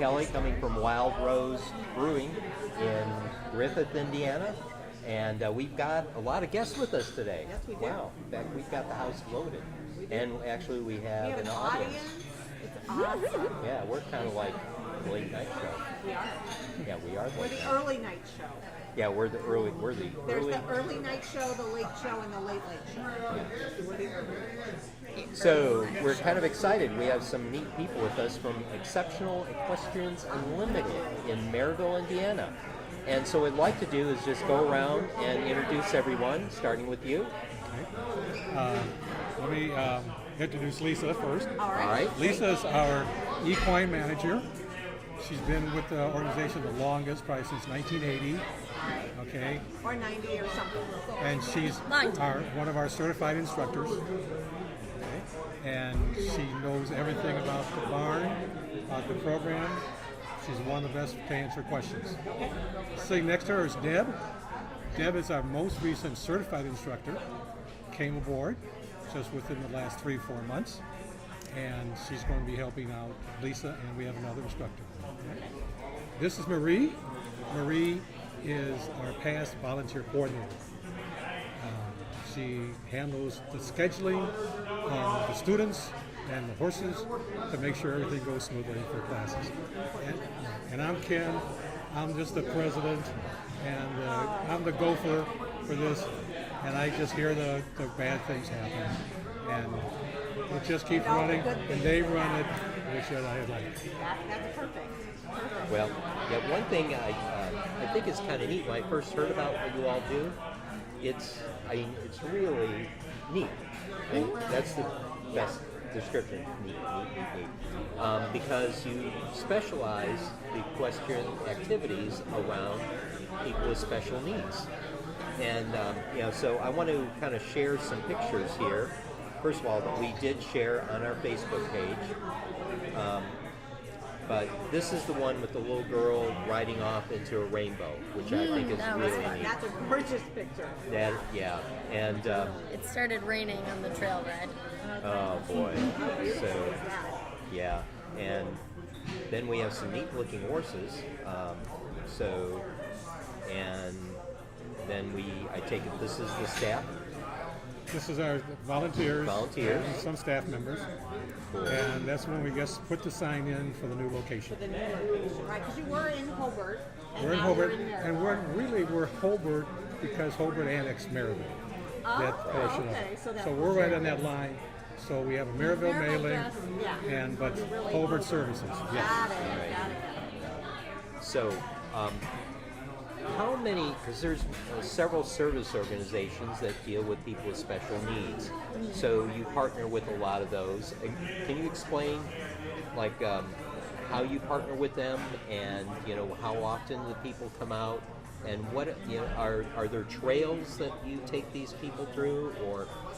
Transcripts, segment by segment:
Kelly, coming from Wildrose Brewing in Griffith, Indiana. And we've got a lot of guests with us today. Yes, we do. Wow, in fact, we've got the house loaded. And actually, we have an audience. It's awesome. Yeah, we're kind of like the late night show. We are. Yeah, we are. We're the early night show. Yeah, we're the early. There's the early night show, the late show, and the late show. Yeah. We're the early. So we're kind of excited. We have some neat people with us from Exceptional Equestrians Unlimited in Maryville, Indiana. And so what I'd like to do is just go around and introduce everyone, starting with you. Okay. Let me introduce Lisa first. All right. Lisa is our equine manager. She's been with the organization the longest, probably since 1980. Okay. Or 90 or something. And she's one of our certified instructors. Okay. And she knows everything about the barn, about the program. She's one of the best to answer questions. Sitting next to her is Deb. Deb is our most recent certified instructor. Came aboard just within the last 3-4 months. And she's going to be helping out Lisa, and we have another instructor. Okay. This is Marie. Marie is our past volunteer coordinator. She handles the scheduling of the students and the horses to make sure everything goes smoothly for classes. And I'm Ken. I'm just the president, and I'm the gopher for this. And I just hear the bad things happen, and it just keeps running. And they run it, which I like. That's perfect. Well, yeah, one thing I think is kind of neat. When I first heard about what you all do, it's really neat. And that's the best description. Neat. Because you specialize the equestrian activities around people with special needs. And so I want to kind of share some pictures here. First of all, that we did share on our Facebook page. But this is the one with the little girl riding off into a rainbow, which I think is really neat. That's a gorgeous picture. And it started raining on the trail ride. Oh boy. So yeah, and then we have some neat looking horses. And then I take it this is the staff. This is our volunteers. And some staff members. Cool. And that's when we just put the sign in for the new location. For the new location, right? Because you were in Hobart. We're in Hobart, and we're Hobart because Hobart annexed Maryville. That portion of it. So we're right on that line. So we have a Maryville mailing, but Hobart services. Yes. Got it. So, how many, because there's several service organizations that deal with people with special needs, so you partner with a lot of those. Can you explain, how you partner with them, and how often the people come out, and what are there trails that you take these people through,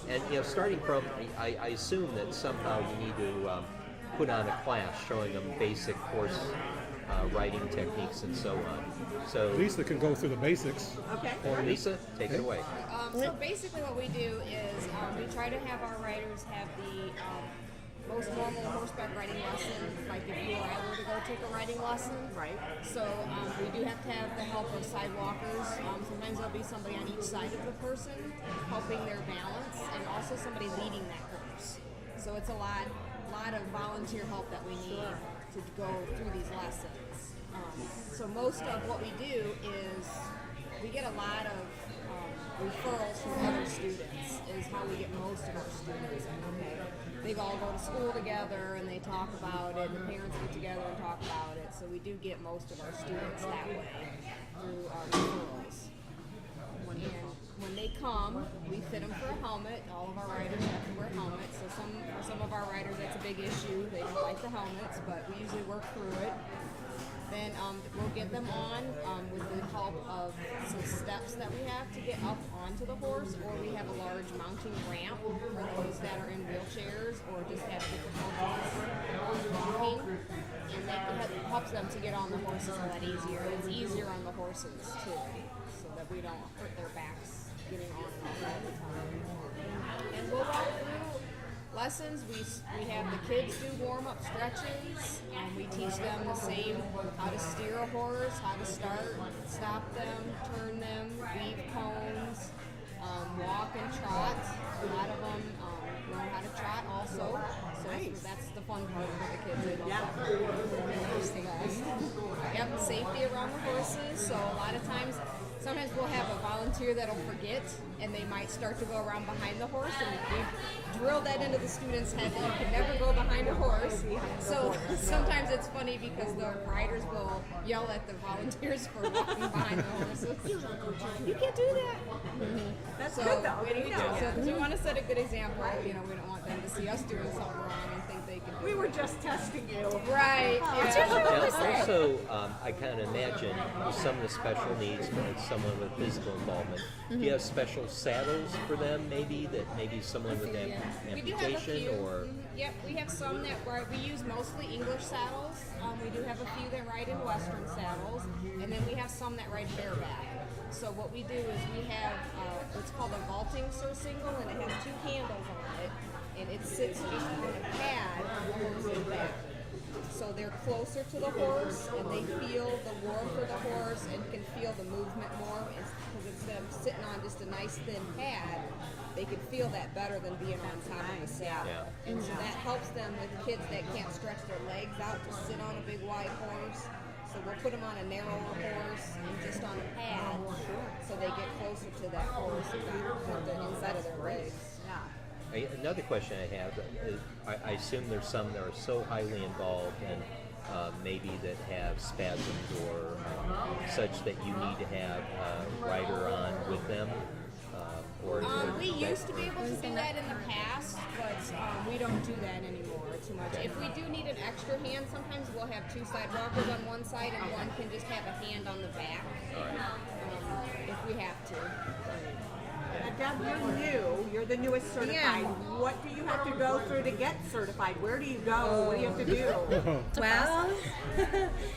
and starting from, I assume that somehow you need to put on a class showing them basic horse riding techniques and so on. So Lisa can go through the basics. Okay. Lisa, take it away. So basically what we do is we try to have our riders have the most normal horseback riding lesson, like if you or I were to go take a riding lesson. Right. So we do have to have the help of sidewalkers. Sometimes there'll be somebody on each side of the person helping their balance, and also somebody leading that horse. So it's a lot of volunteer help that we need to go through these lessons. So most of what we do is we get a lot of referrals from other students is how we get most of our students. Okay, they all go to school together and they talk about it, and the parents get together and talk about it. So we do get most of our students that way through our referrals. When they come, we fit them for a helmet. All of our riders have to wear helmets. So for some of our riders, that's a big issue. They don't like the helmets, but we usually work through it. Then we'll get them on with the help of some steps that we have to get up onto the horse, or we have a large mounting ramp for those that are in wheelchairs or just have difficulties walking. And that helps them to get on the horses a lot easier. It's easier on the horses too, so that we don't hurt their backs getting on and off all the time. And we'll walk through Lessons, we have the kids do warm-up stretches. We teach them the same, how to steer a horse, how to start, stop them, turn them, weave cones, walk and trot. A lot of them learn how to trot also. So that's the fun part for the kids. They love that. Yep, safety around the horses. So a lot of times, sometimes we'll have a volunteer that'll forget, and they might start to go around behind the horse, and we drill that into the student's head that you can never go behind a horse. So sometimes it's funny because the riders will yell at the volunteers for walking behind the horses. You can't do that. That's So good though. we want to set a good example. You know, we don't want them to see us doing something wrong and think they can do We were just testing you. right. Yeah. Now, also, I kind of imagine some of the special needs, like someone with physical involvement. Do you have special saddles for them, maybe, that maybe someone with We do have a amputation few. or? Yep, we have some that we use mostly English saddles. We do have a few that ride in Western saddles, and then we have some that ride bareback. So what we do is we have what's called a vaulting surcingle, and it has two handles on it, and it sits just on a pad on the horse's back. So they're closer to the horse, and they feel the warmth of the horse and can feel the movement more. Because instead of sitting on just a nice thin pad, they can feel that better than being on top of the saddle. Yeah. And so that helps them with kids that can't stretch their legs out to sit on a big wide horse. So we'll put them on a narrower horse and just on a pad, so they get closer to that horse and with the inside of their legs. Another question I have is, I assume there's some that are so highly involved and maybe that have spasms or such that you need to have a rider on with them. We used to be able to do that in the past, but we don't do that anymore too much. If we do need an extra hand, sometimes we'll have two sidewalkers on one side and one can just have a hand on the back if we have to. Now, Deb, you're the newest certified. Yeah. What do you have to go through to get certified? Where do you go? What do you have to do? Well,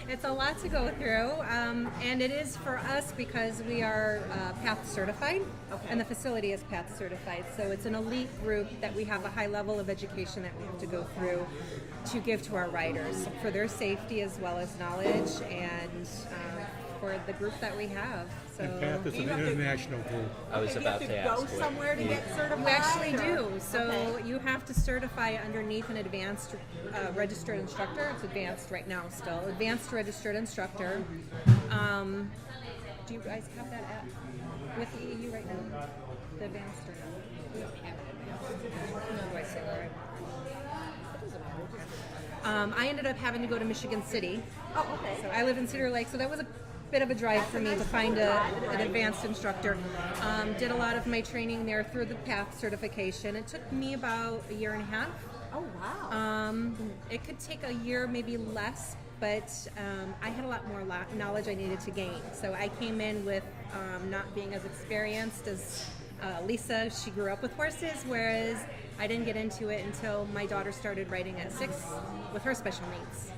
it's a lot to go through, and it is for us because we are PATH certified, and the facility is PATH certified. So it's an elite group that we have a high level of education that we have to go through to give to our riders for their safety as well as knowledge and for the group that we have. So And PATH is an international group. I was Do you about have to to ask. go somewhere to get certified? we actually or- do. So you have to certify underneath an advanced registered instructor. It's advanced right now still. Advanced registered instructor. Do you guys have that with the EU right now? The advanced or no? We don't have it advanced. No, do I say that right? I ended up having to go to Michigan City. Oh, okay. So I live in Cedar Lake, so that was a bit of a drive for me to find an advanced instructor. Did a lot of my training there through the PATH certification. It took me about a year and a half. Oh, wow. It could take a year, maybe less, but I had a lot more knowledge I needed to gain. So I came in with not being as experienced as Lisa. She grew up with horses, whereas I didn't get into it until my daughter started riding at 6 with her special needs.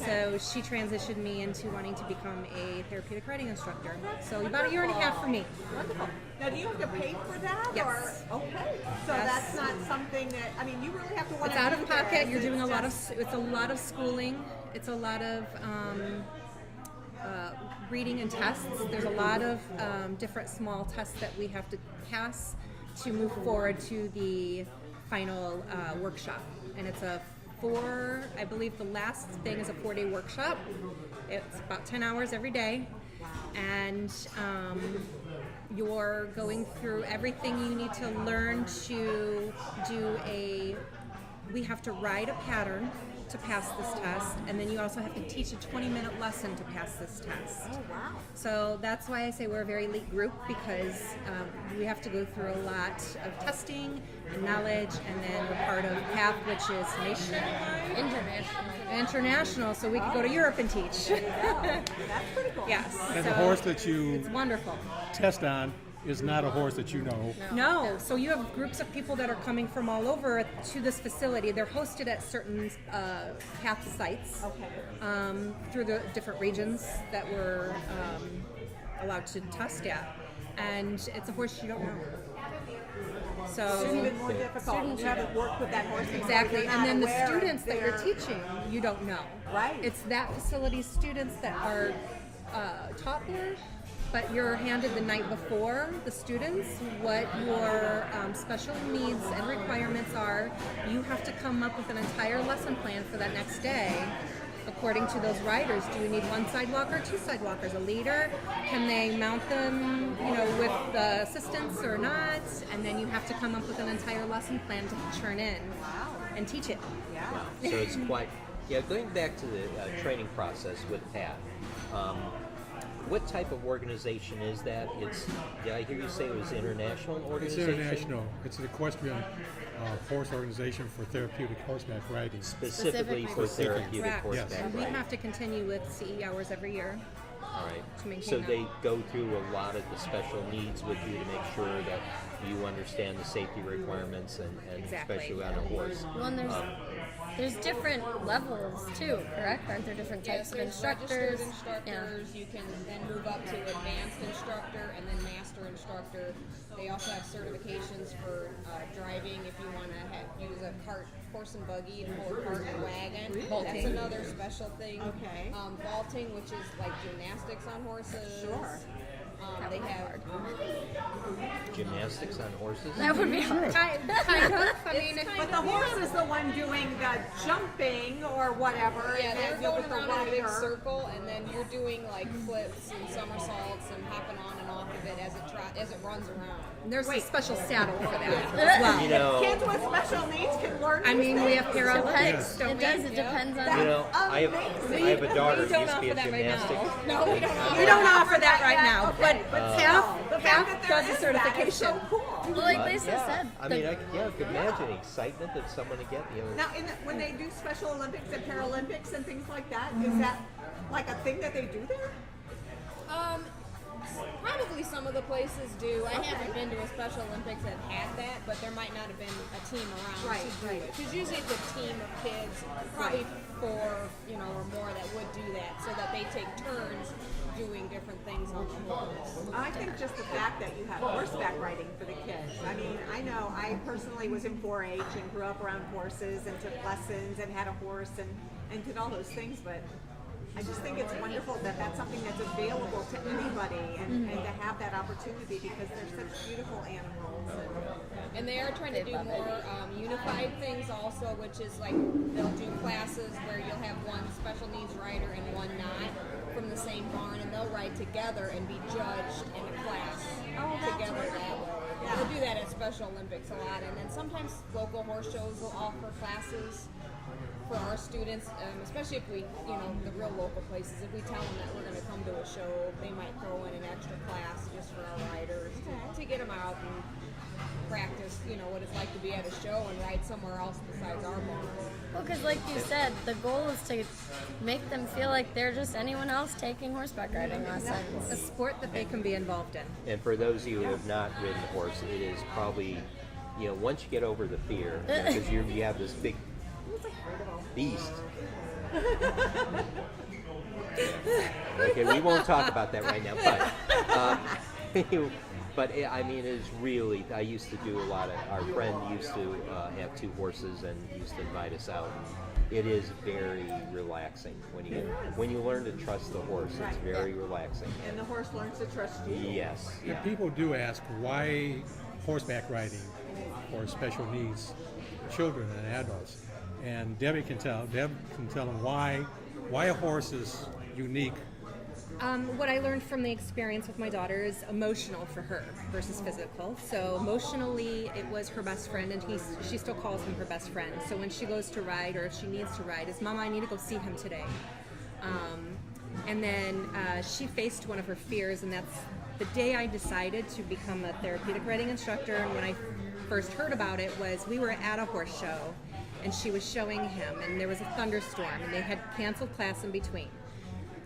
So she transitioned me into wanting to become a therapeutic riding instructor. So about a year and a half for me. Wonderful. Now, do you have to pay for that? Yes. Or, okay. So Yes. that's not something that, I mean, you really have to want It's to out do of pocket. this. You're doing a lot of. It's It's a lot of schooling. It's a lot of reading and tests. There's a lot of different small tests that we have to pass to move forward to the final workshop, and it's a I believe the last thing is a 4-day workshop. It's about 10 hours every day, and you're going through everything you need to learn to do we have to ride a pattern to pass this test, and then you also have to teach a 20-minute lesson to pass this test. Oh, wow. So that's why I say we're a very elite group, because we have to go through a lot of testing and knowledge, and then we're part of PATH, which is international, so we could go to Europe and teach. That's pretty cool. Yes. And so the horse that you it's wonderful. test on is not a horse that you know. No, so you have groups of people that are coming from all over to this facility. They're hosted at certain PATH sites through the different regions that we're allowed to test at. And it's a horse you don't know. So It's even more difficult. You haven't worked with that horse before. exactly, You're and not then the aware students that you're they're- teaching, you don't know. Right. It's that facility's students that are taught there, but you're handed the night before the students what your special needs and requirements are. You have to come up with an entire lesson plan for that next day. According to those riders, do you need one sidewalker, two sidewalkers, a leader? Can they mount them, with the assistance or not? And then you have to come up with an entire lesson plan to turn in and teach it. Yeah. So it's quite, going back to the training process with Pat, what type of organization is that? Did I hear you say it was an international It's organization? international. It's an equestrian horse organization for therapeutic horseback riding. Specifically for therapeutic Correct. horseback Yes. And we riding. have to continue with CE hours every year. All right. to maintain So that. they go through a lot of the special needs with you to make sure that you understand the safety requirements and Exactly. especially on a horse. Well, and there's different levels too, correct? Aren't there different types of there's instructors? registered instructors. You can then move up to advanced instructor and then master instructor. They also have certifications for driving if you want to use a cart, horse and buggy, and pull a cart and wagon. Vaulting. That's another special thing. Okay. Vaulting, which is like gymnastics on horses. Sure. They have Gymnastics on horses? That would be hard. Kind of. I mean, But the horse is the one doing the jumping or whatever. Yeah, and they're then you're going with the around in a big rider. circle, and then you're doing like flips and somersaults and hopping on and off of it as it runs around. there's a Wait. special saddle for that as well. You know, Kids with special needs can learn. I mean, we have Depends. Paralympics, don't It we? does. It depends on. you know, I have a daughter we who don't used to be a offer that right now. gymnastics. No, we don't know. We don't offer that right now, Okay, but still, the fact that there does the is that is certification. so cool. Well, like Lisa Yeah. said, I mean, I could imagine the excitement that someone to get. Now, when they do Special Olympics and Paralympics and things like that, is that like a thing that they do there? Probably some of the places do. I haven't been to a Special Olympics that had that, but there might not have been a team around Right, to do right. it. Because usually it's a team of kids, probably four, or more that would do that, so that they take turns doing different things on the horse. I think just the fact that you have horseback riding for the kids. I mean, I know I personally was in 4-H and grew up around horses and took lessons and had a horse and did all those things, but I just think it's wonderful that that's something that's available to anybody and to have that opportunity because they're such beautiful animals. And they are trying to do more unified things also, which is like they'll do classes where you'll have one special needs rider and one not from the same barn, and they'll ride together and be judged in a class together that way. They'll do that at Special Olympics a lot, and then sometimes local horse shows will offer classes for our students, especially if we, the real local places, if we tell them that we're going to come to a show, they might throw in an extra class just for our riders to get them out and practice, what it's like to be at a show and ride somewhere else besides our barn. well, because like you said, the goal is to make them feel like they're just anyone else taking horseback riding A lessons. sport that they can be involved in. And for those of you who have not ridden a horse, it is probably, once you get over the fear, because you have this big beast. Okay, we won't talk about that right now, but I mean, it's really. I used to do a lot of. Our friend used to have two horses and used to invite us out. It is very relaxing when you learn to trust the horse. It's very relaxing. And the horse learns to trust you. Yes. And people do ask why horseback riding for special needs children and adults. And Deb can tell them why a horse is unique. What I learned from the experience with my daughter is emotional for her versus physical. So emotionally, it was her best friend, and she still calls him her best friend. So when she goes to ride, or if she needs to ride, is Mama, I need to go see him today. And then she faced one of her fears, and that's the day I decided to become a therapeutic riding instructor. And when I first heard about it was we were at a horse show, and she was showing him, and there was a thunderstorm, and they had canceled class in between.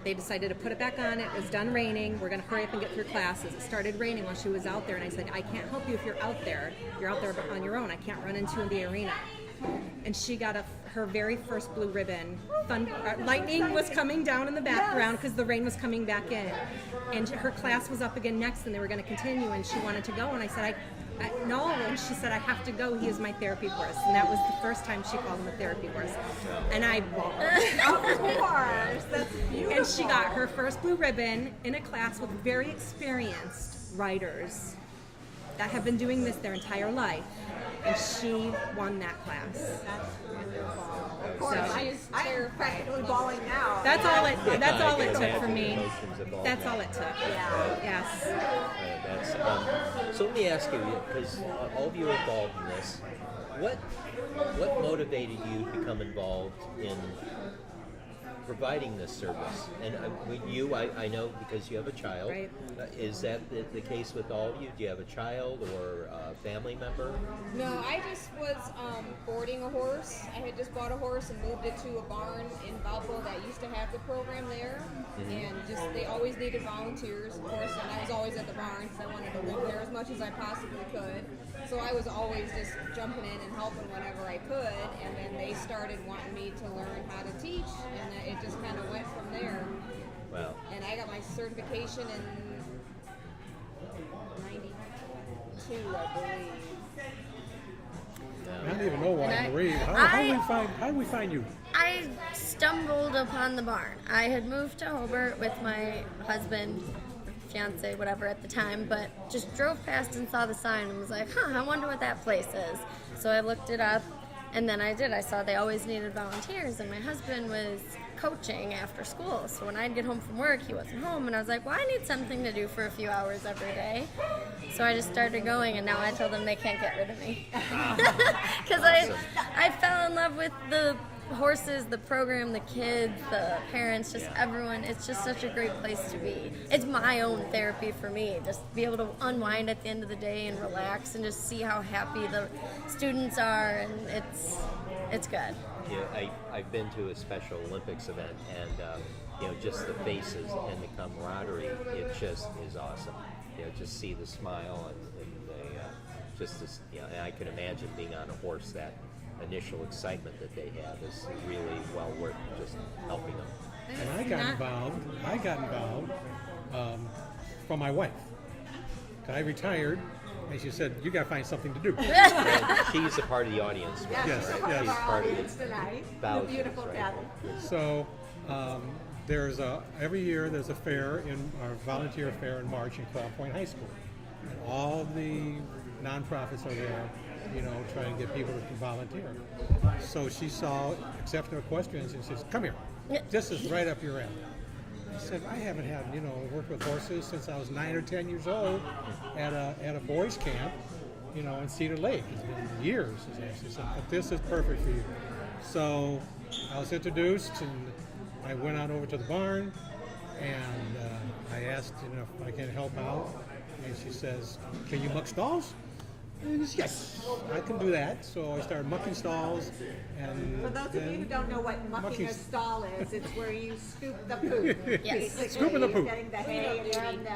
They decided to put it back on. It was done raining. We're going to hurry up and get through classes. It started raining while she was out there, and I said, I can't help you if you're out there. You're out there on your own. I can't run into the arena. And she got her very first blue ribbon. Lightning was coming down in the background because the rain was coming back in. And her class was up again next, and they were going to continue, and she wanted to go. And I said, No, and she said, I have to go. He is my therapy horse. And that was the first time she called him a therapy horse. And I bawled. Of course, that's beautiful. And she got her first blue ribbon in a class with very experienced riders that have been doing this their entire life. And she won that class. That's wonderful. Of course, So- I'm practically bawling now. That's all it I can took for imagine me. the emotions involved. That's all it took. Yeah. Yes. So let me ask you, because all of you are involved in this, what motivated you to become involved in providing this service? And with you, I know because you have a child. Right. Is that the case with all of you? Do you have a child or a family member? No, I just was boarding a horse. I had just bought a horse and moved it to a barn in Valpo that used to have the program there. And just they always needed volunteers, of course, and I was always at the barn because I wanted to live there as much as I possibly could. So I was always just jumping in and helping whenever I could. And then they started wanting me to learn how to teach, and it just kind of went from there. Wow. And I got my certification in 92, I believe. I don't even know why, And Marie. How did we find you? I stumbled upon the barn. I had moved to Hobart with my husband, fiance, whatever at the time, but just drove past and saw the sign and was like, I wonder what that place is. So I looked it up, and then I did. I saw they always needed volunteers, and my husband was coaching after school. So when I'd get home from work, he wasn't home, and I was like, well, I need something to do for a few hours every day. So I just started going, and now I tell them they can't get rid of me. Because I fell in love with the horses, the program, the kids, the parents, just everyone. It's just such a great place to be. It's my own therapy for me. Just be able to unwind at the end of the day and relax and just see how happy the students are, and it's good. Yeah, I've been to a Special Olympics event, and just the faces and the camaraderie, it just is awesome. Just see the smile and the just this, and I can imagine being on a horse, that initial excitement that they have is really well worth just helping them. And I got involved from my wife. I retired, and she said, "You got to find something to do." And she's a part of the audience, right? Yes, She's yes. part of She's our part of audience tonight. The thousands, beautiful right? Kathy. So every year there's a fair our volunteer fair in March in Crown Point High School, and all the nonprofits are there, trying to get people to volunteer. So she saw Exceptional Equestrians and says, "Come here, this is right up your alley." I said, "I haven't had worked with horses since I was 9 or 10 years old at a boys camp, in Cedar Lake. It's been years." She said, "But this is perfect for you." So I was introduced, and I went on over to the barn, and I asked if I can help out, and she says, "Can you muck stalls?" And I said, "Yes, I can do that." So I started mucking stalls, and For those of you who don't know what mucking a stall is, it's where you scoop the poop. Yes. Basically, Scooping the you're poop. getting the hay and getting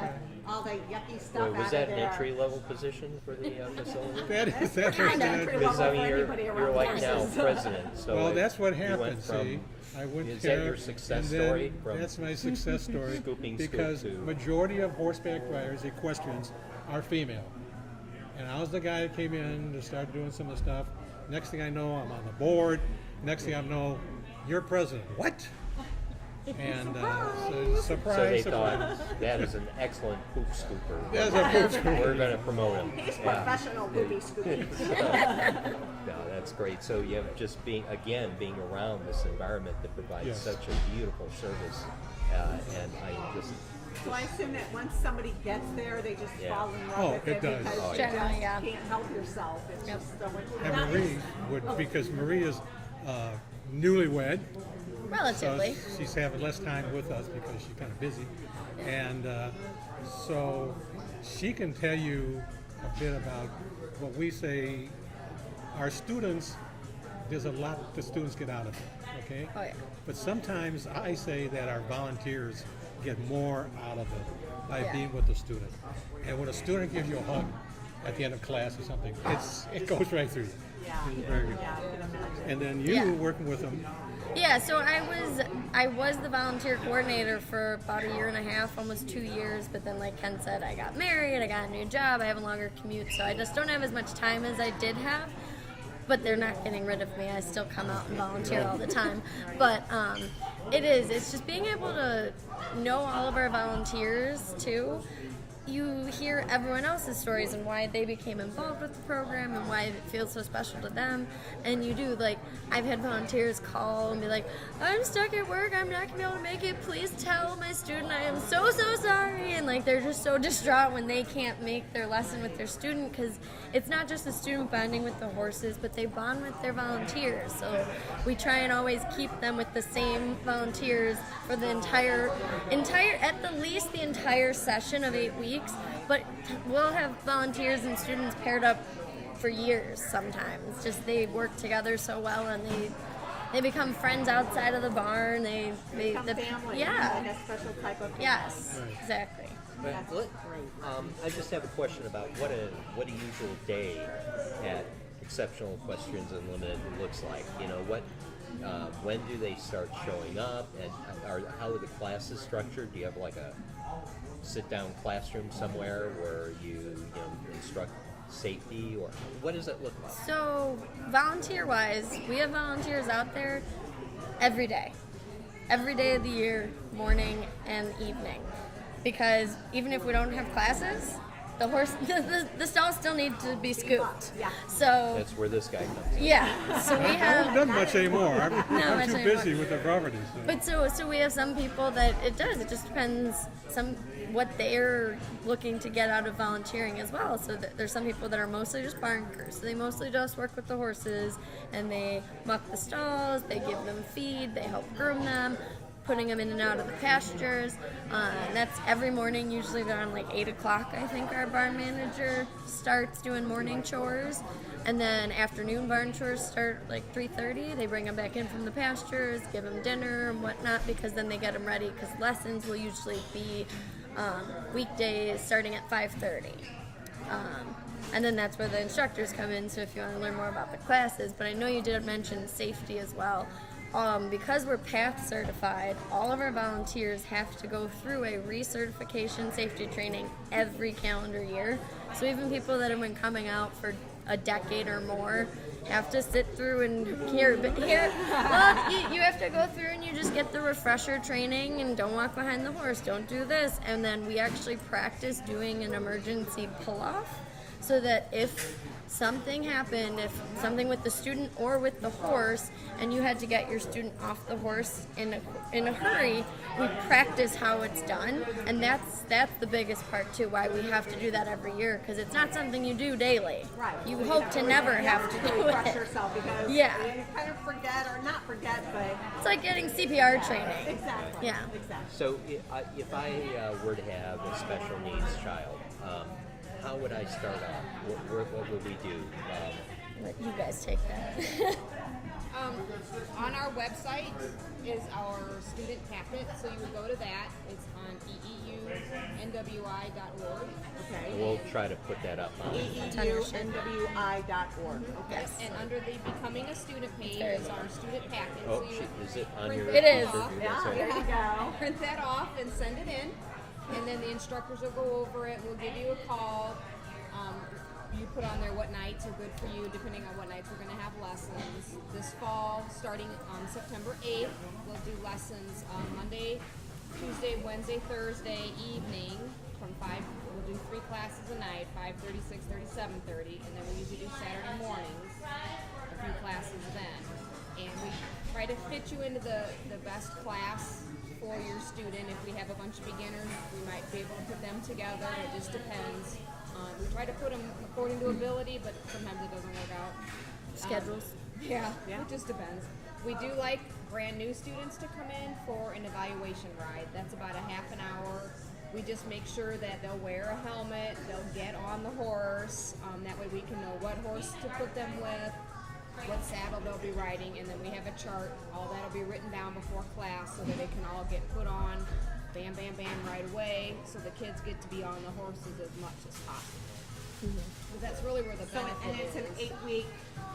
all the yucky stuff Wait, out was of that an there. entry-level position for the facility? that's Kind of that- entry Because level for you're anybody around like now horses. president. So Well, that's what you went happened. from- See, I went Is there, that your success and then story? From That's my success story. Scooping scoop because to- majority of horseback riders, equestrians, are female. And I was the guy that came in to start doing some of the stuff. Next thing I know, I'm on the board. Next thing I know, you're president. What? And so, So surprise, they surprise. thought that is an excellent poop scooper. That's a poop scooper. We're going to promote him. He's Yeah. professional poopy scooping. No, that's great. So you have just being around this environment that provides Yes. such a beautiful service, and I just So I assume that once somebody gets there, they just Yeah. fall in love Oh, with it it does. because Oh, you yeah. Generally, just yeah. can't help yourself. It's just so much And fun. Marie would, because Marie is newlywed. Relatively. So she's having less time with us because she's kind of busy. And so she can tell you a bit about what we say our students, there's a lot the students get out of it, okay? Oh, yeah. But sometimes I say that our volunteers get more out of it by Yeah. being with the student. And when a student gives you a hug at the end of class or something, it goes right through you. Yeah. It's very good. Yeah, I can imagine. And then you Yeah. working with them, Yeah, so I was I was the volunteer coordinator for about a year and a half, almost 2 years, but then like Ken said, I got married, I got a new job, I have a longer commute, so I just don't have as much time as I did have. But they're not getting rid of me. I still come out and volunteer all the time. But it's just being able to know all of our volunteers too. You hear everyone else's stories and why they became involved with the program and why it feels so special to them. And you do, like, I've had volunteers call and be like, I'm stuck at work, I'm not going to be able to make it, please tell my student I am so sorry. And like, they're just so distraught when they can't make their lesson with their student, because it's not just the student bonding with the horses, but they bond with their volunteers. So we try and always keep them with the same volunteers for the entire at the least the entire session of 8 weeks. But we'll have volunteers and students paired up for years sometimes. Just they work together so well, and they become friends outside of the barn. They Become family. Yeah. Like a special type of family. Yes, exactly. But That's let- great. I just have a question about what a usual day at Exceptional Equestrians Unlimited looks like. You know, when do they start showing up, and how are the classes structured? Do you have like a sit-down classroom somewhere where you instruct safety, or what does it look like? So volunteer-wise, we have volunteers out there every day of the year, morning and evening. Because even if we don't have classes, the stalls still need to be scooped. Yeah. So That's where this guy comes in. yeah, so we I haven't have. done much anymore. I'm much too anymore. busy with the properties. But so we have some people that it just depends what they're looking to get out of volunteering as well. So there's some people that are mostly just barn crews, so they mostly just work with the horses and they muck the stalls, they give them feed, they help groom them, putting them in and out of the pastures. And that's every morning, usually around like 8 o'clock, I think our barn manager starts doing morning chores. And then afternoon barn chores start like 3:30. They bring them back in from the pastures, give them dinner and whatnot, because then they get them ready, because lessons will usually be weekdays starting at 5:30. And then that's where the instructors come in, so if you want to learn more about the classes. But I know you did mention safety as well. Because we're PATH certified, all of our volunteers have to go through a recertification safety training every calendar year. So even people that have been coming out for a decade or more have to sit through and you have to go through and you just get the refresher training, and don't walk behind the horse, don't do this. And then we actually practice doing an emergency pull-off, so that if something happened, if something with the student or with the horse, and you had to get your student off the horse in a hurry, we practice how it's done. And that's the biggest part too, why we have to do that every year, because it's not something you do daily. Right. You So hope to never have to do refresh it. yourself, because Yeah. you kind of forget, or not forget, but It's like getting CPR training. exactly. Yeah. Exactly. So if I were to have a special needs child, how would I start off? What would we do? Let you guys take that. On our website is our student packet, so you would go to that. It's on eeunwi.org. Okay. We'll try to put that up on. eeunwi.org. Okay. Yes, and under the Becoming a Student page is our student packet. Oh, so you is it on print your? It is. That's Yeah, right. there you go. print that off and send it in, and then the instructors will go over it. We'll give you a call. You put on there what nights are good for you, depending on what nights we're going to have lessons. This fall, starting on September 8th, we'll do lessons Monday, Tuesday, Wednesday, Thursday evening from 5. We'll do 3 classes a night, 5:30, 6:30, 7:30, and then we usually do Saturday mornings, a few classes then. And we try to fit you into the best class for your student. If we have a bunch of beginners, we might be able to put them together. It just depends. We try to put them according to ability, but sometimes it doesn't work out. Schedules. Yeah, Yeah. it just depends. We do like brand new students to come in for an evaluation ride. That's about a half an hour. We just make sure that they'll wear a helmet, they'll get on the horse. That way we can know what horse to put them with, what saddle they'll be riding, and then we have a chart. All that'll be written down before class so that they can all get put on, bam, bam, bam, right away, so the kids get to be on the horses as much as possible. That's really where the So, benefit and it's is. an 8-week.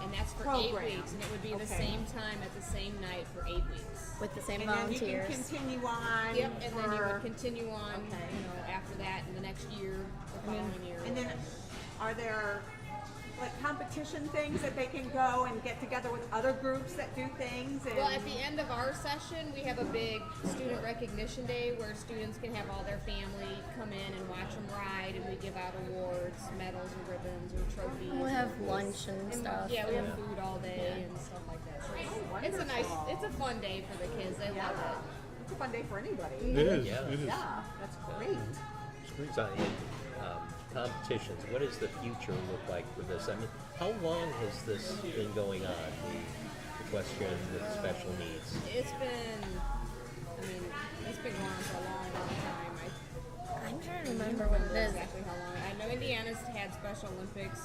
And that's for program. 8 weeks, and it would be the Okay. same time at the same night for 8 weeks. With the same And then you volunteers. can continue on. Yep, and then you for- would continue on, Okay. after that in the next year, the following year. And then, are there like competition things that they can go and get together with other groups that do things? And Well, at the end of our session, we have a big student recognition day where students can have all their family come in and watch them ride, and we give out awards, medals, or ribbons, or trophies. We'll have lunch and stuff. Yeah, we have food all day and stuff like that. So it's a nice, it's a fun day for the kids. They love it. it's a fun day for anybody. It is. Yeah. It is. Yeah, that's great. So in competitions, what does the future look like for this? I mean, how long has this been going on, the equestrian with special needs? It's been going on for a long, long time. I'm trying to remember what it is. Exactly how long. I know Indiana's had Special Olympics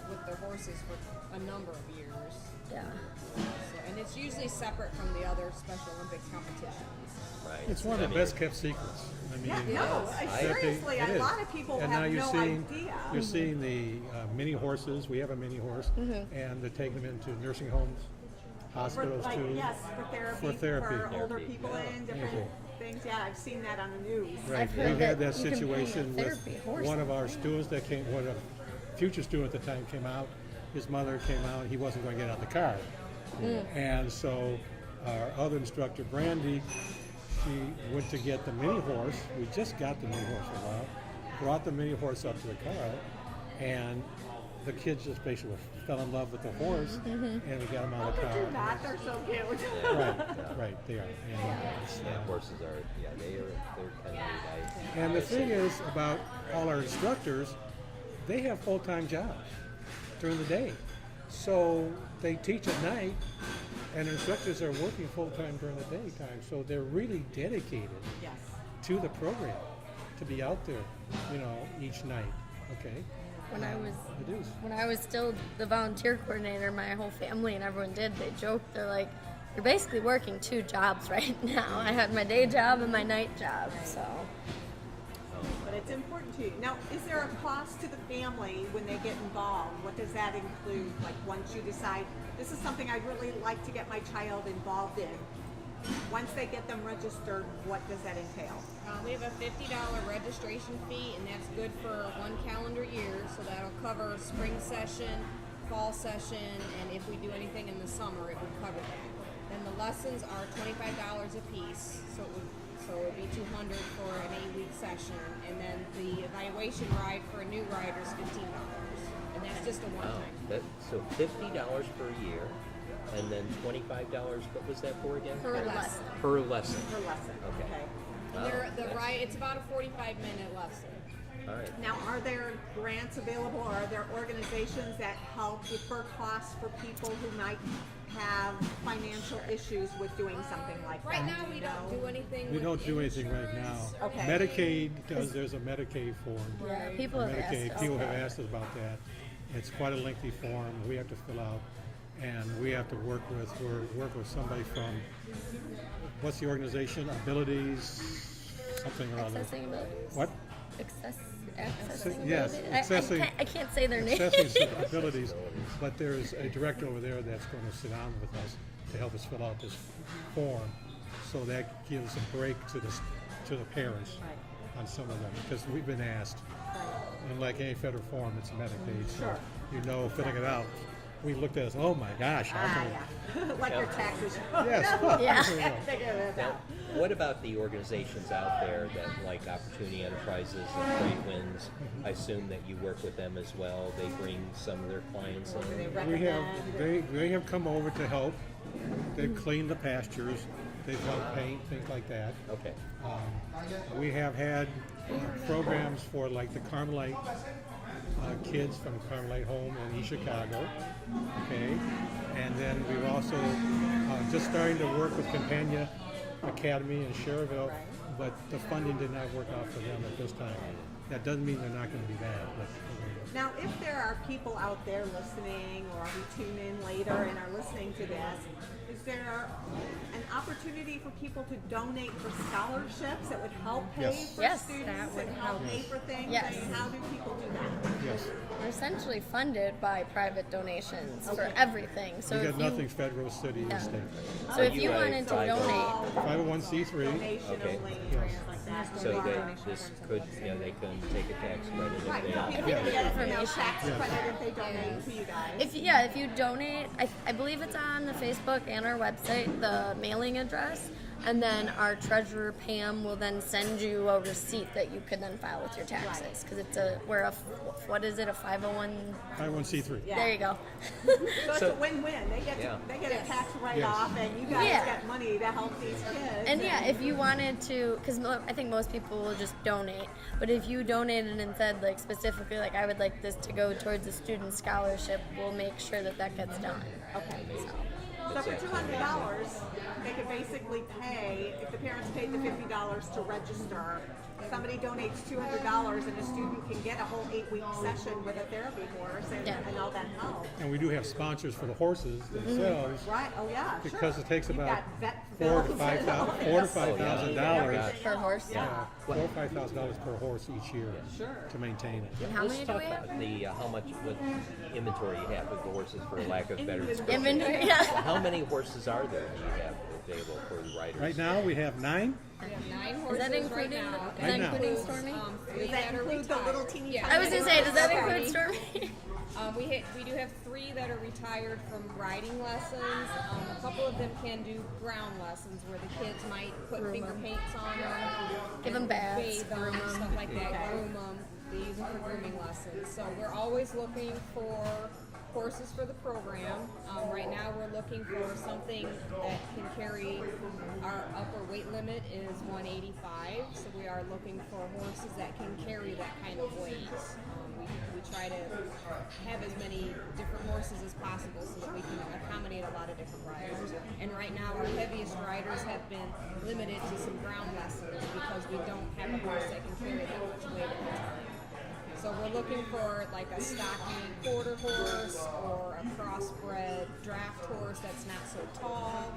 with the horses for a number of years. Yeah. So, and it's usually separate from the other Special Olympics competitions. Right. It's one of the best kept secrets. I mean, No, seriously, it a is. lot of people And have now you're no seeing, idea. You're seeing the mini horses. We have a mini horse, and they're taking them into nursing homes, For, hospitals like, too. yes, for therapy, For therapy. older Therapy, people yeah. in different things. Yeah, I've seen that on the news. Right. I've heard We've had that that you can bring a situation therapy with horse one of our students that came, one of future student at the time came out. His mother came out. He wasn't going to get out of the car, and so our other instructor, Brandy, she went to get the mini horse. We just got the mini horse for a while. Brought the mini horse up to the car, and the kids just basically fell in love with the horse, and we got them out of the Look car. at that, they're so cute. Right, they are. And, Yeah, horses are, they're kind of neat. And the thing is about all our instructors, they have full-time jobs during the day. So they teach at night, and instructors are working full-time during the daytime. So they're really dedicated Yes. to the program to be out there, each night. Okay? When I was still the volunteer coordinator, my whole family and everyone they joked, they're like, you're basically working 2 jobs right now. I had my day job and my night job, so. But it's important to you. Now, is there a cost to the family when they get involved? What does that include? Like once you decide, this is something I'd really like to get my child involved in. Once they get them registered, what does that entail? We have a $50 registration fee, and that's good for 1 calendar year. So that'll cover spring session, fall session, and if we do anything in the summer, it would cover that. Then the lessons are $25 a piece, so it would be $200 for an 8-week session, and then the evaluation ride for a new rider is $15, and that's just a one-time. So $50 per year, and then $25. What was that for again? Per lesson. Per lesson. Per lesson. Okay. And the ride, it's about a 45-minute lesson. All right. Now, are there grants available, or are there organizations that help defer costs for people who might have financial issues with doing something like that? Right now, we don't do anything. We with don't do anything right insurance. now. Okay. Medicaid does. There's a Medicaid form. Yeah, people have Medicaid. asked us People have that. asked us about that. It's quite a lengthy form we have to fill out, and we have to work with somebody from what's the organization? Abilities, something or other. Accessing abilities? What? Accessing Yes, abilities? accessing- I can't say their name. Accessing abilities, but there's a director over there that's going to sit down with us to help us fill out this form. So that gives a break to the parents on some of them, because we've been asked. And like any federal form, it's Medicaid, so Sure. filling it out. We looked at it, oh my gosh, how can Yeah. Like your taxes. Yes. Yeah. Figure that Now, out. what about the organizations out there that like Opportunity Enterprises and Great Winds? I assume that you work with them as well. They bring some of their clients in. they have come over to help. They've cleaned the pastures. They've helped paint, things like that. Okay. We have had programs for like the Carmelite kids from Carmelite Home in East Chicago. Okay, and then we've also just starting to work with Campania Academy in Cherville. but the funding did not work out for them at this time. That doesn't mean they're not going to be bad. But, Now, if there are people out there listening or who tune in later and are listening to this, is there an opportunity for people to donate for scholarships that would help pay Yes. for Yes, students that would and help help. pay for things? Yes. And how do people do that? yes, We're essentially funded by private donations for Okay. everything. So we if got you, nothing federal, city, Yeah. or state. so if you you are a wanted to private- donate, 501c3. Donation Okay. only, Yes. things like that. So that this could, they can take a tax credit if Right, they. people Yeah. can get Information. tax Yes. credit if they donate to you guys. if you donate, I believe it's on the Facebook and our website, the mailing address, and then our treasurer Pam will then send you a receipt that you can then file with your taxes because we're a what is it, a 501? 501c3. Yeah. There you go. So it's So- a win-win. They get Yeah. they get a tax write-off, and you guys Yeah. get money to help these kids. And yeah, if you wanted to, because I think most people will just donate, but if you donated and said like specifically like I would like this to go towards a student scholarship, we'll make sure that that gets done. Okay. So for $200, they could basically pay, if the parents paid the $50 to register, somebody donates $200 and a student can get a whole 8-week session with a therapy horse and, Yeah. and all that help. And we do have sponsors for the horses themselves Right, oh yeah, sure. because it takes You've about got vet $4,000 to bills and all $5,000 this. $5,000 Per horse. Yeah. $4,000 or $5,000 per horse each year Sure. to maintain it. And how Let's many do talk we have? about the how much what inventory you have of the horses, for lack of better description. Inventory. Yeah. How many horses are there do you have available for the riders? Right now we have 9. We have 9 Is horses that right including? now. Is Right that now. including Stormy? 3 Does that that are include the retired. little teeny Yeah. I was gonna say, does that Okay. include Stormy? We do have 3 that are retired from riding lessons. A couple of them can do ground lessons where the kids might put finger paints on them, Give 'em baths, bathe them, groom 'em. stuff like that, groom them. They use them for grooming lessons. So we're always looking for horses for the program. Right now we're looking for something that can carry, our upper weight limit is 185, so we are looking for horses that can carry that kind of weight. We try to have as many different horses as possible so that we can accommodate a lot of different riders. And right now our heaviest riders have been limited to some ground lessons because we don't have a horse that can carry that much weight at a time. So we're looking for like a stocky quarter horse or a crossbred draft horse that's not so tall.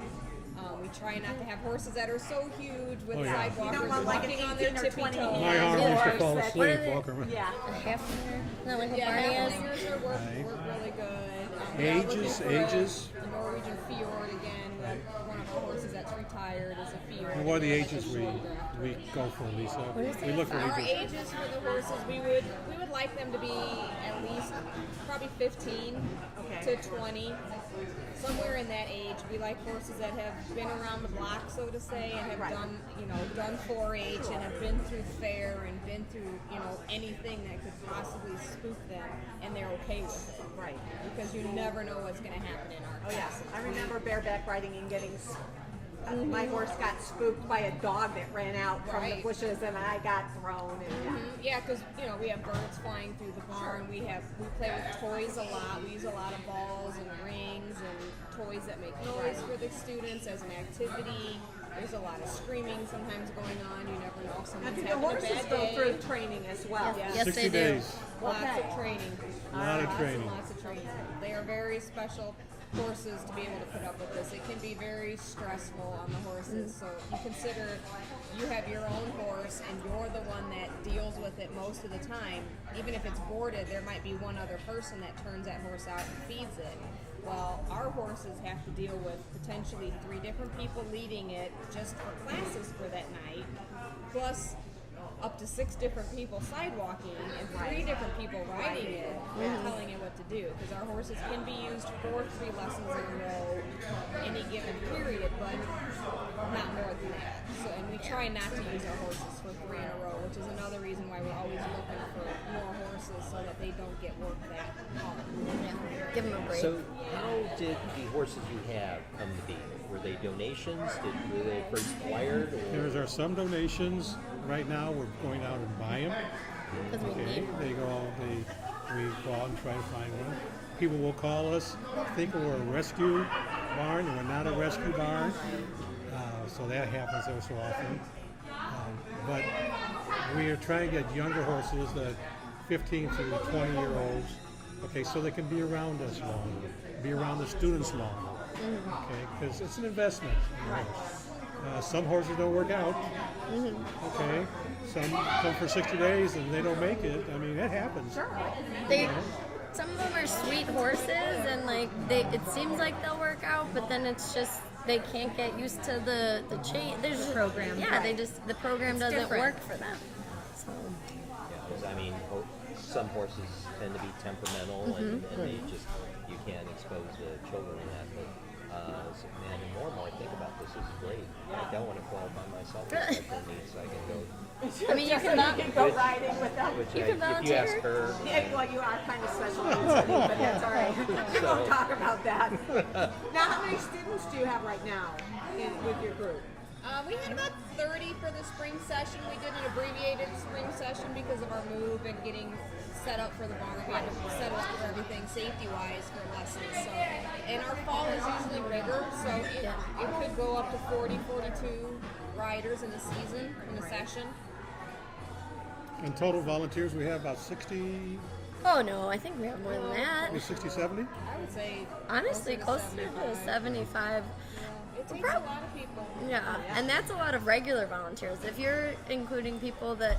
We try not to have horses that are so huge with Oh, yeah. sidewalkers You don't want like an walking on their 18 or tippy 20 toes. My arm Yeah. used to fall Horse asleep that- walking around. Yeah. A half liter? Isn't that like what Yeah, Barney is? half-lingers are work Right. really good. We are looking Ages, for ages. A Norwegian Fjord again. We have one of our horses that's retired is a Fjord. And what are the They're like a ages short draft. we go for, Lisa? is We look for Our ages. ages for the horses, we would like them to be at least probably 15 Okay. to 20, somewhere in that age. We like horses that have been around the block, so to say, and have Right. done 4-H and have been through fair and been through anything that could possibly spook them, and they're okay with it. Right. Because you never know what's going to happen in our Oh yeah, classes. I remember bareback riding and getting. My horse got spooked by a dog that ran out from the Right. bushes, and I got thrown. And yeah. Yeah, because we have birds flying through the barn. We play with toys a lot. We use a lot of balls and rings and toys that make noise for the students as an activity. There's a lot of screaming sometimes going on. You never know if Now, someone's do the having a horses bad go day. through training as well? Yeah. Yes, 60 they do. days. Lots Okay. of training. A lot of Lots training. and lots of training. They are very special horses to be able to put up with this. It can be very stressful on the horses. So you consider you have your own horse and you're the one that deals with it most of the time. Even if it's boarded, there might be one other person that turns that horse out and feeds it. Well, our horses have to deal with potentially 3 different people leading it just for classes for that night, plus up to 6 different people sidewalking and 3 different people riding it and telling it what to do. Because our horses can be used for 3 lessons in a row any given period, but not more than that. So, and we try not to use our horses for 3 in a row, which is another reason why we're always looking for more horses so that they don't get worked that hard. Yeah. Give them a break. So, how did the horses you have come to be? Were they donations? Were they first acquired? Or? There are some donations. Right now, we're going out and buy them. Because we Okay, need. we go out and try to find one. People will call us, think we're a rescue barn, and we're not a rescue barn. So that happens every so often. but we are trying to get younger horses, that 15 through 20-year-olds, okay, so they can be around us longer, be around the students longer, okay, because it's an investment in a horse. Some horses don't work out, okay, some come for 60 days and they don't make it. I mean, that happens. They, some of them are sweet horses, and like it seems like they'll work out, but then it's just they can't get used to the change. There's just, program. Yeah, they just the program doesn't different. work for them. So Because I mean, some horses tend to be temperamental, and they just you can't expose the children to that. But man, the more and more I think about this, is great. I don't want to qualify myself as special needs, so I can go. I mean, you can go riding with them. Which You I, can if you volunteer. ask her, Yeah, well, you are kind of special needs, honey, but that's all right. We won't talk about that. Now, how many students do you have right now with your group? We had about 30 for the spring session. We did an abbreviated spring session because of our move and getting set up for the barn. We had to set up for everything safety-wise for lessons. So, and our fall is usually bigger, so it could go up to 40, 42 riders in a season, in a session. In total volunteers, we have about 60, oh no, I think we have more than that. 60, 70. I would say Honestly, closer to 75. it takes a lot of people. Yeah, and that's a lot of regular volunteers. If you're including people that,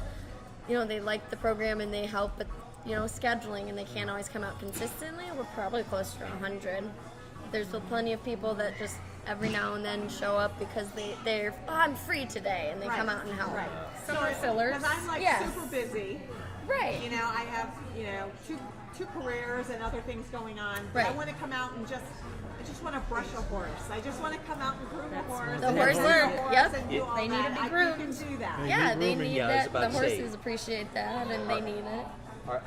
they like the program and they help with, scheduling and they can't always come out consistently, we're probably closer to 100. There's plenty of people that just every now and then show up because they're I'm free today, and they come out and help. Right. Some are fillers. Because I'm like Yes. super busy. Right. I have, two careers and other things going on. But I Right. want to come out and I just want to brush a horse. I just want to come out and groom a horse. The and horse work work, a horse yep. and do all They need that. to be You groomed. can do that. Yeah, they grooming. need Yeah, I was that. about The to say. horses appreciate that, and they need it.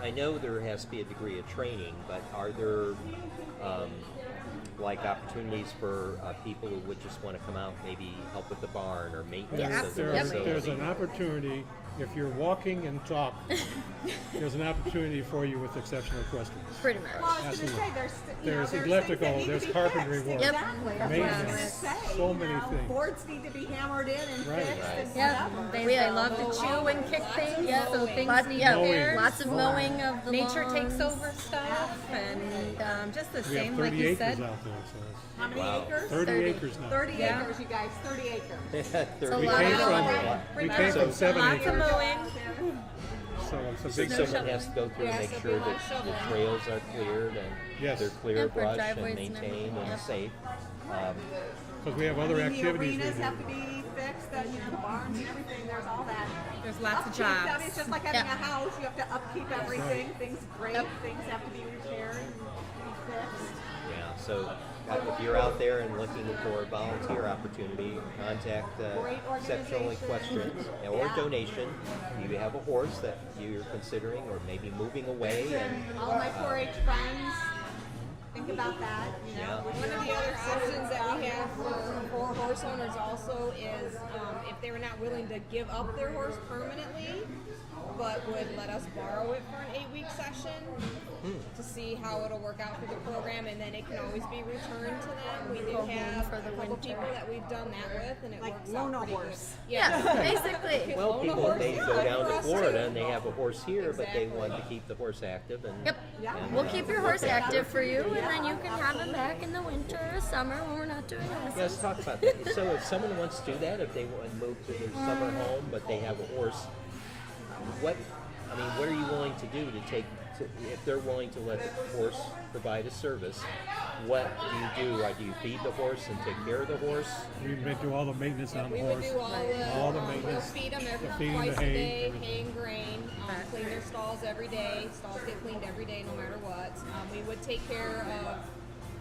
I know there has to be a degree of training, but are there like opportunities for people who would just want to come out, maybe help with the barn or maintenance of the There's facility? an opportunity, if you're walking and talk, there's an opportunity for you with Exceptional Equestrians. Pretty much. Well, I was going to say, there's There's things electrical, that need to there's be carpentry fixed. work, Yep. Exactly. That's what I was going to maintenance, say. so many things. Boards need to be hammered in and Right. fixed and Yep. whatever. They love to chew and kick things, so things need repairs. Lots of mowing of the Nature lawns. takes over stuff, and just the We have same, 30 like you acres said. out there, so How many Wow. acres? 30 acres now. 30 Yeah. acres, you guys. 30 acres. 30 We lot came of from, mowing. we came from 7 Lots of acres, mowing. so it's a So big someone has to go through and make so sure be that like shoveling. the trails are cleared and Yes. they're clear Yeah, of for brush driveways and and maintained everything. and safe. because we have other The activities we arenas do. have to be fixed, the barns and everything, there's all that. There's lots of Upkeep. I mean, jobs. it's just like having Yeah. a house, you have to upkeep everything, things break, things have to be repaired and be fixed. Yeah, so if you're out there and looking for a volunteer opportunity, contact Great Exceptional organization. Equestrians or Yeah. donation. You have a horse that you're considering or maybe moving away, and All my 4-H friends, think about that, Yeah. with One your of the other horses options and that we stuff. have for horse owners also is if they were not willing to give up their horse permanently, but would let us borrow it for an 8-week session to see how it'll work out for the program, and then it can always be returned to them. We do Go home have for a the couple winter. people that we've done that with, and it Like works loan a out pretty horse. good. Yeah, basically. well, Own a people horse they is go good down for to us, Florida too. and they have a horse here, but they Exactly. want to keep the horse active. And Yep. Yeah. We'll keep your horse active for you, and then you can have him back in the winter or summer when we're not doing Yeah, let's lessons. talk about that. So if someone wants to do that, if they want to move to their summer home, but they have a horse, what are you willing to do to take, if they're willing to let the horse provide a service, what do you do? Do you feed the horse and take care of the horse? We do all the maintenance on the We would horse, do all the we'll maintenance, feed them the feeding, twice the a hay, day, everything. hay and grain, clean their stalls every day. Stalls get cleaned every day no matter what. We would take care of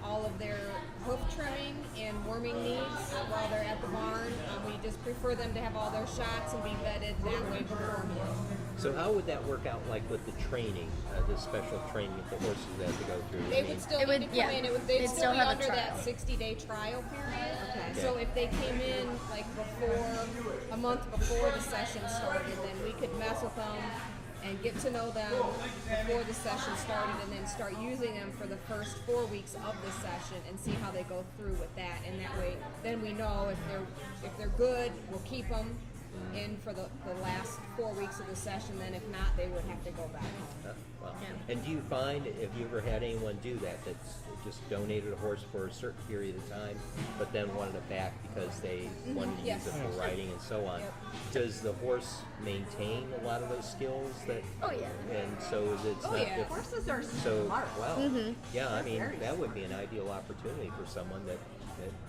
all of their hoof trimming and worming needs while they're at the barn. We just prefer them to have all their shots and be vetted that way beforehand. So how would that work out, like with the training, the special training that the horses have to go through? They would still It need would- to come yeah. in. They'd They'd still still be have a under that trial. 60-day trial period. Okay. So if they came in like a month before the session started, then we could mess with them and get to know them before the session started, and then start using them for the first 4 weeks of the session and see how they go through with that. And that way, then we know if they're good, we'll keep them. in for the last 4 weeks of the session. Then if not, they would have to go back home. Well, Yeah. and do you find, have you ever had anyone do that, that's just donated a horse for a certain period of time, but then wanted it back because they wanted to Yes. use it for riding and so on? Yep. Does the horse maintain a lot of those skills that? Oh, yeah. And so it's Oh, not yeah. just- Horses are So, smart. well, yeah, I mean, Very that would be an ideal opportunity for someone that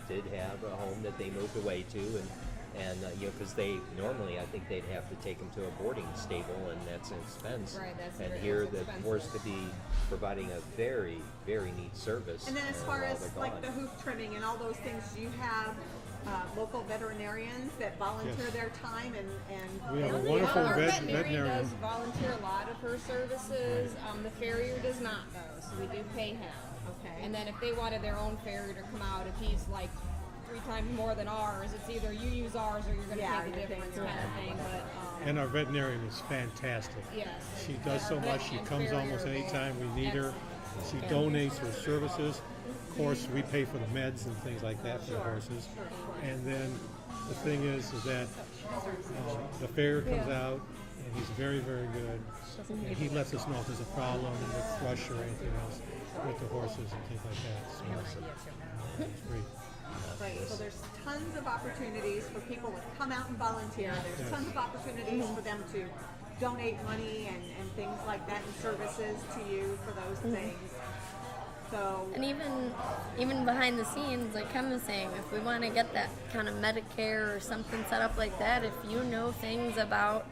did have a home that they moved away to, and you know, because they normally, I think they'd have to take them to a boarding stable, and that's an expense. Right, that's and very here, the expensive. horse could be providing a very, very neat service. And then as far while as they're like gone. the hoof trimming and all those things, do you have local veterinarians that volunteer Yes. their time and We have a and- wonderful Our veterinarian. veterinarian does volunteer a lot of her services. The farrier does not though, so we do pay him. Okay. And then if they wanted their own farrier to come out, if he's like 3 times more than ours, it's either you use ours or you're going to Yeah, pay the you're paying difference for kind of it. thing. But And our veterinarian is fantastic. yes, She does so Our much. vet She and comes farrier almost are any both time we need her. She excellent. donates her services. Of course, we pay for the meds and things like that for the horses. And then the thing is that the farrier comes out, and he's very, very good. And he lets us know if there's a problem with thrush or anything else with the horses and things like that. So it's great. Right, so there's tons of opportunities for people to come out and volunteer. There's Yes. tons of opportunities for them to donate money and things like that and services to you for those things. So And even behind the scenes, like Ken was saying, if we want to get that kind of Medicare or something set up like that, if you know things about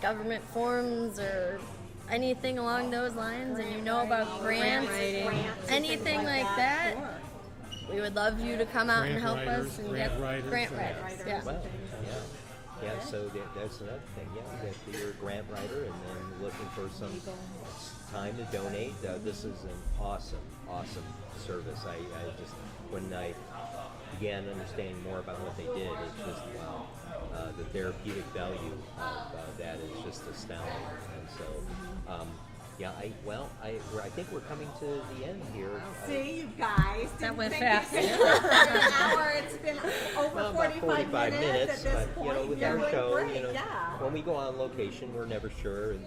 government forms or anything along those lines, and you know about grants, grants and anything things like that, we would love you to come out and Grant help writers, us and grant get writers, grant yeah. writers. Yeah. Well, yeah, so that's another thing. Yeah, that you're a grant writer and then looking for some time to donate. This is an awesome service. I just, when I began understanding more about what they did, it's just wow. The therapeutic value of that is just astounding. And so, yeah, I think we're coming to the end here. see, you guys. That went didn't fast. think it was an hour. It's been over Well, about 45 minutes at this but point. with You're our doing show, great, yeah. yeah. When we go on location, we're never sure, and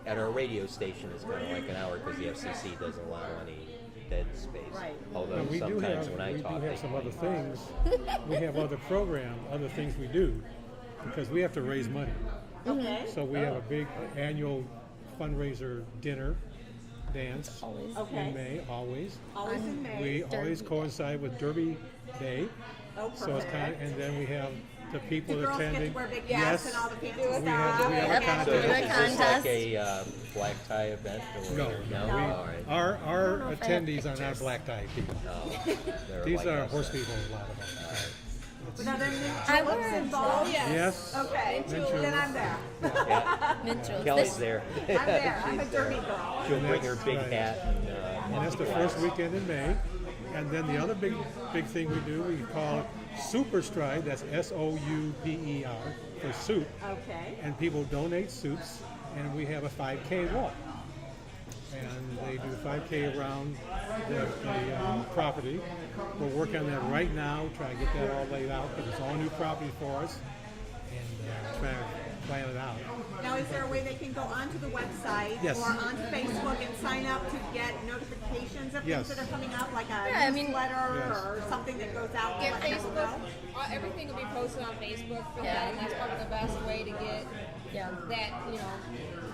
at our radio station, it's kind of like an hour because the FCC doesn't allow any dead space. Right. Although And we do sometimes have, when I we talk, do they have some call other me. things. We have other programs, other things we do, because we have to raise money. Okay. So we have a big annual fundraiser dinner, dance Okay. in May, always. Always in May. We always coincide with Derby Day. Oh, So it's kind of, and then we have the people The girls get attending. to wear big hats and all the fancy stuff. We have a Yep. contest. So Do a is this contest. like a black tie event? Or, No, no. we, All right. our know if I have attendees are not black tie people. No. They're These like are us. horse people, a lot of them. But now there I are would. tulips involved. Yes. Okay. Mint Then I'm there. Yeah. Mitchell. Kelly's This- there. I'm there. I'm a derby girl. She'll bring her big Right. hat And that's the first weekend in May. And then the other big thing we do, we call it Super Stride. That's SOUPER for soup. Okay. And people donate soups, and we have a 5K walk. And they do 5K around the property. We're working on that right now, trying to get that all laid out, because it's all new property for us, and trying to plan it out. Now, is there a way they can go onto the website Yes. or onto Facebook and sign up to get notifications of Yes. things that are coming up, like a Yeah, I mean- newsletter Yes. or something that goes out to Yeah, let people Facebook. know? Everything will be posted on Facebook for Yeah. that, and that's probably the best way to get Yeah. that,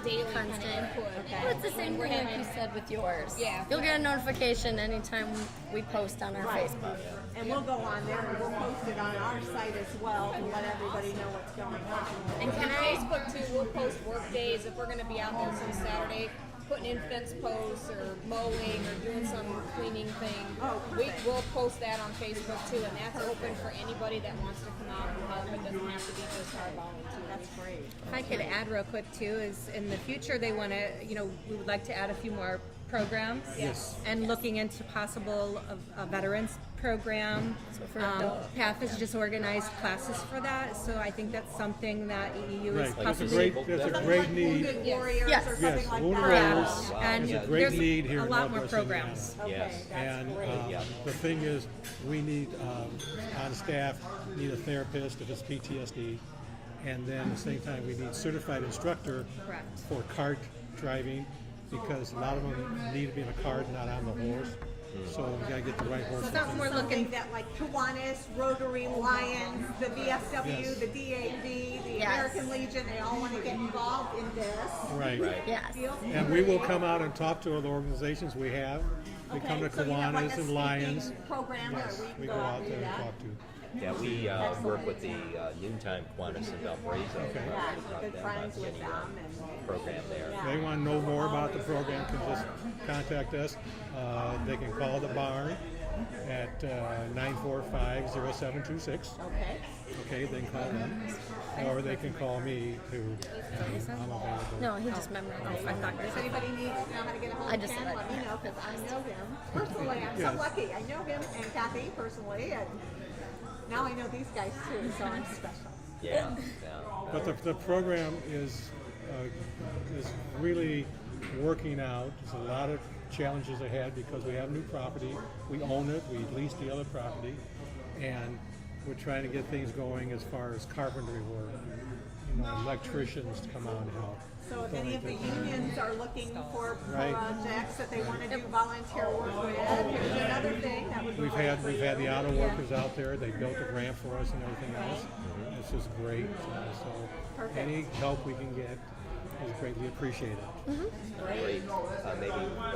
daily kind of Constant. input. Well, it's the same We're thing like having- you said with yours. Yeah. You'll get a notification anytime we post on our Right. Facebook. And we'll go on there and we'll post it on our site as well and let everybody know what's going on. And On Facebook too, we'll post work days if we're going to be out there some Saturday, putting in fence posts or mowing or doing some cleaning thing. Oh, perfect. We'll post that on Facebook too, and that's open for anybody that wants to come out and help. It doesn't have to be just our volunteers. That's great. If I could add real quick too, is in the future they want to, we would like to add a few more programs. Yes. And looking into possible a veterans program. So for adults. PATH has just organized classes for that, so I think that's something that EEU is Right, that's a possibly. great, that's a Something great like need. Wounded Warriors Yes. or something Yes, like Wounded that. Warriors. Wow. And There's a Yeah. great there's need here a in lot more Northwest Indiana. programs. Okay, Yes. that's And great. Yeah. the thing is, we need on staff need a therapist if it's PTSD, and then at the same time we need certified instructor Correct. for cart driving, because a lot of them need to be in a cart, not on the horse. So we gotta get the right horse. So for that's them. we're something looking- that like Kiwanis, Rotary, Lions, the VFW, Yes. the DAV, the Yes. American Legion, they all want to get involved in this. Right. Yes. Feel And we will free. come out and talk to the organizations we have. We come to so you have like Kiwanis a and Lions. speaking program Yes, where we we go out and there do and that. talk to. Yeah, we work with the Noontime Kiwanis in Valparaiso. Okay. Yeah, We talk good to them friends about with getting them a and program there. Yeah. They want to know more about the program, can just contact us. They can call the barn at 945-0726. okay. Okay, they can call them. Or they can call me too. I'm available. No, he just memorized it. If anybody needs to know how to get a hold I of just Ken, said let me it. know because I know him personally. I'm so Yes. lucky. I know him and Kathy personally, and now I know these guys too. So I'm special. Yeah. But the program is really working out. There's a lot of challenges ahead because we have new property. We own it. We lease the other property, and we're trying to get things going as far as carpentry work. Electricians to come out and help. So if any of the Donate their time. unions are looking for Right. projects that they want to do volunteer work with, here's another thing that would be We've had the auto workers out there. They built a ramp for us and everything else. It's just great. So Perfect. any help we can get is greatly appreciated. Great. Maybe we'll go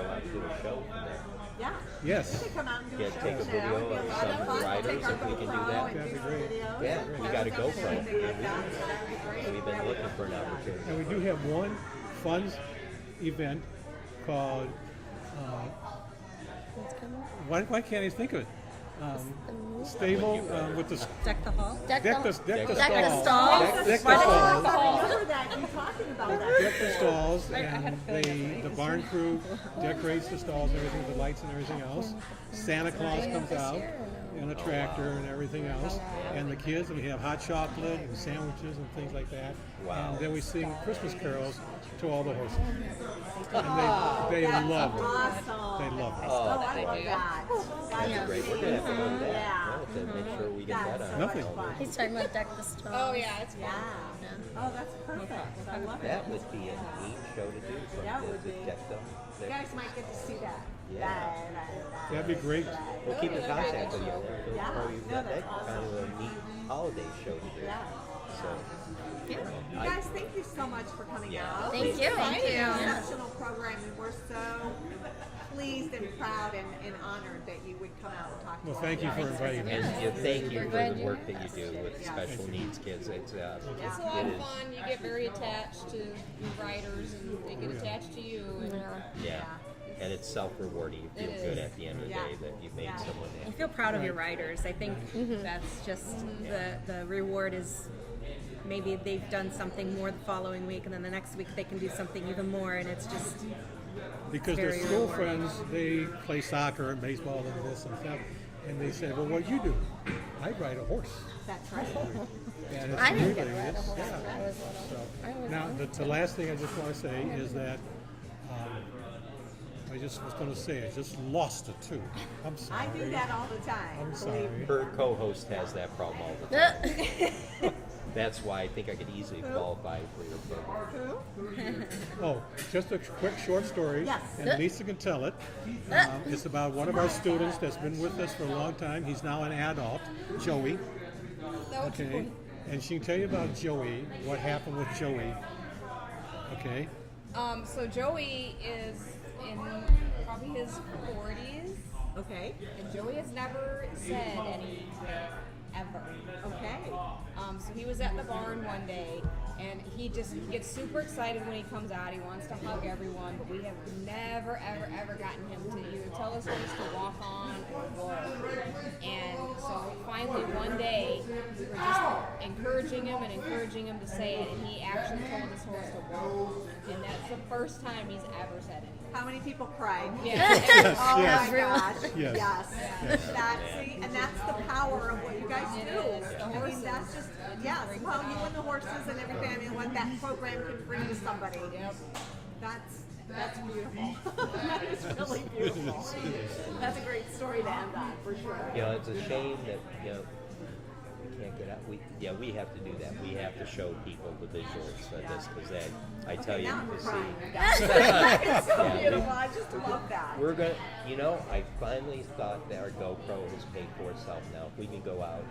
out and do a show from there. Yeah. Yes. You could come out and do Yeah, a show take a from there. video That would be a of lot some of fun. riders Take our if we can do GoPro that. and That'd be do some great. videos. Yeah, we got a GoPro. Anything like that, so that'd be great. We've been looking for an opportunity. And we do have one fun event called, why can't I think of it? Stable with the Deck the hall. Deck deck the the stalls. stalls. Deck the I stalls. remember that, you talking about that. Deck the stalls, I had a and feeling the barn crew decorates the stalls and everything, the lights and everything else. Santa Claus comes out in a tractor and everything else, and the kids, and we have hot chocolate and sandwiches and things like that. Wow. And then we sing Christmas carols to all the horses, and they love it. Awesome. They love it. Oh, I love that. That's great. We're gonna have to go to that. Yeah. To make sure we get that That's on. Nothing. so much fun. He's talking about deck the stalls. Oh yeah, it's fun. Yeah. Oh, that's perfect. I love it. That would be a neat show to do. That From would the be. deck them. You guys might get to see that. Yeah. That'd be great. We'll keep in contact with you. We'll Yeah. probably No, that that's kind of a neat holiday show to do. Yeah. So, You guys, thank you so much for coming Yeah. out. Thank It's you. been Thank an you. exceptional program, and we're so pleased and proud and honored that you would come out and talk to Well, us. thank you for inviting me. and thank you We're for glad the you work that you asked. do with special needs kids. It's It's a lot it of is. fun. You get very attached to your riders, and they get attached to you. And Yeah. And it's self-rewarding. You feel It good is. at the end of the Yeah. day that you made Yeah. someone You happy. feel proud of your riders. I think that's just the reward is maybe they've done something more the following week, and then the next week they can do something even more, and it's just Because their Very school rewarding. friends, they play soccer and baseball and this and that, and they say, well, what do you do? I ride a horse. That's right. And it's I didn't really, get to ride a horse yeah. when I was little. So, now, the last thing I just want to say is that I just was going to say, I just lost it too. I'm sorry. I do that all the time. I'm believe sorry. me. Her co-host has that problem all the time. That's why I think I could easily qualify for your program. Who? Oh, just a quick short story, Yes. and Lisa can tell it. It's about one of our students that's been with us for a long time. He's now an adult, Joey. Okay, and she can tell you about Joey, what happened with Joey. Okay, So Joey is in probably his 40s, Okay. and Joey has never said anything ever. Okay. So he was at the barn one day, and he gets super excited when he comes out. He wants to hug everyone, but we have never, ever gotten him to either tell us when to walk on or whoa. And so finally one day, we were just encouraging him to say it, and he actually told his horse to whoa. And that's the first time he's ever said anything. How many people cried? Yeah. Oh Yes. my gosh. Yes. Yes. And that's the power of what you guys It do. is. The I mean, horses. that's just, yes, well, you and the horses and everything, I mean, what that program can bring to somebody. Yep. That's beautiful. That is really beautiful. That's a great story to end on, for sure. You know, it's a shame that we can't get out. We have to do that. We have to show people the visuals of this because that I tell you Now I'm to see. crying. It's so Yeah, beautiful. I just love that. We're gonna, I finally thought that our GoPro has paid for itself now. If we can go out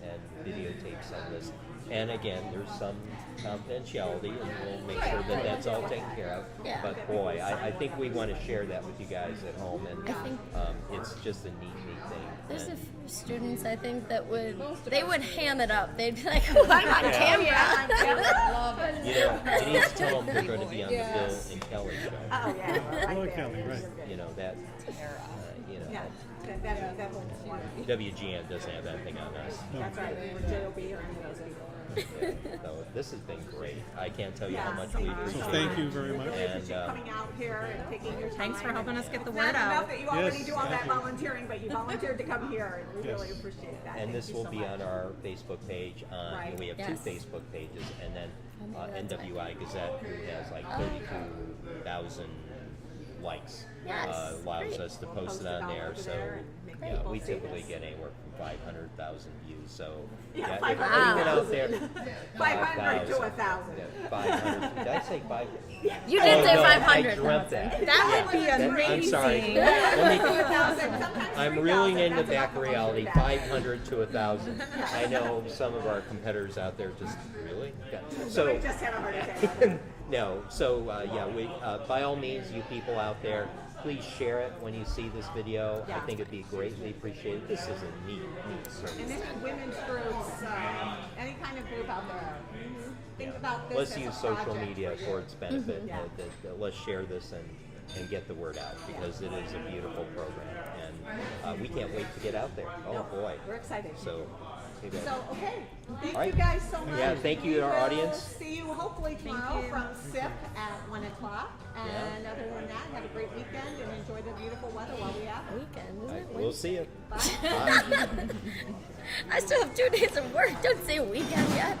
and videotape some of this, and again, there's some confidentiality, and we'll make sure that that's all taken care of. Yeah. But boy, I think we want to share that with you guys at home, and I think- it's just a neat thing. There's a And- few students I think that would ham it up. They'd be like, "Oh, I'm on camera." Love it. you need to tell them they're going to be on the Bill and Kelly show. Oh yeah, right Bill there. Kelly, right. That, Yeah, that one's wonderful. WGN doesn't have anything on us. That's right. Or JOB or any of those people. So this has been great. I can't tell you how Yeah, much so we much. appreciate So it. thank you very much. And Coming out here and taking your time. Thanks for helping us get the Not word enough out. that you already Yes, do all that thank you. volunteering, but you volunteered to come here, and we Yes. really appreciate that. and Thank this you will so be much. on our Facebook page. Right. We have Yes. 2 Facebook pages, and then that's right. NWI Gazette, who has like 32,000 likes, Yes, allows great. us to post Post it it on all there. over So there and make yeah, people we see typically this. get anywhere from 500,000 views. So Yeah, if 500,000. anyone out there, 500 to 1,000. Yeah, 500. Did I say 5? You did say no, 500. I dreamt that. That would be I'm amazing. sorry. Let me- 1,000, sometimes I'm 3,000, reeling in the that's back enough for reality, most of that. 500 to 1,000. I know some of our competitors out there just really. Yeah. So So we just had a heart attack. no. So we by all means, you people out there, please share it when you see this video. I Yeah. think it'd be greatly appreciated. This is a neat service. And this women's groups, any kind of group out there, think about this Let's as use a social project media for for you. its benefit. Yeah. Let's share this and get the word out because it is a beautiful program, and we can't wait to get out there. Oh No, boy! we're excited. So, here we go. So, okay. Thank All right. you guys so much. Yeah, thank you to our We will audience. See you hopefully tomorrow from SIP at 1 o'clock. And Yeah. other than that, have a great weekend and enjoy the beautiful weather while we have it. Weekend, All isn't right, it? we'll see you. Bye. Bye. I still have 2 days of work. Don't say weekend yet.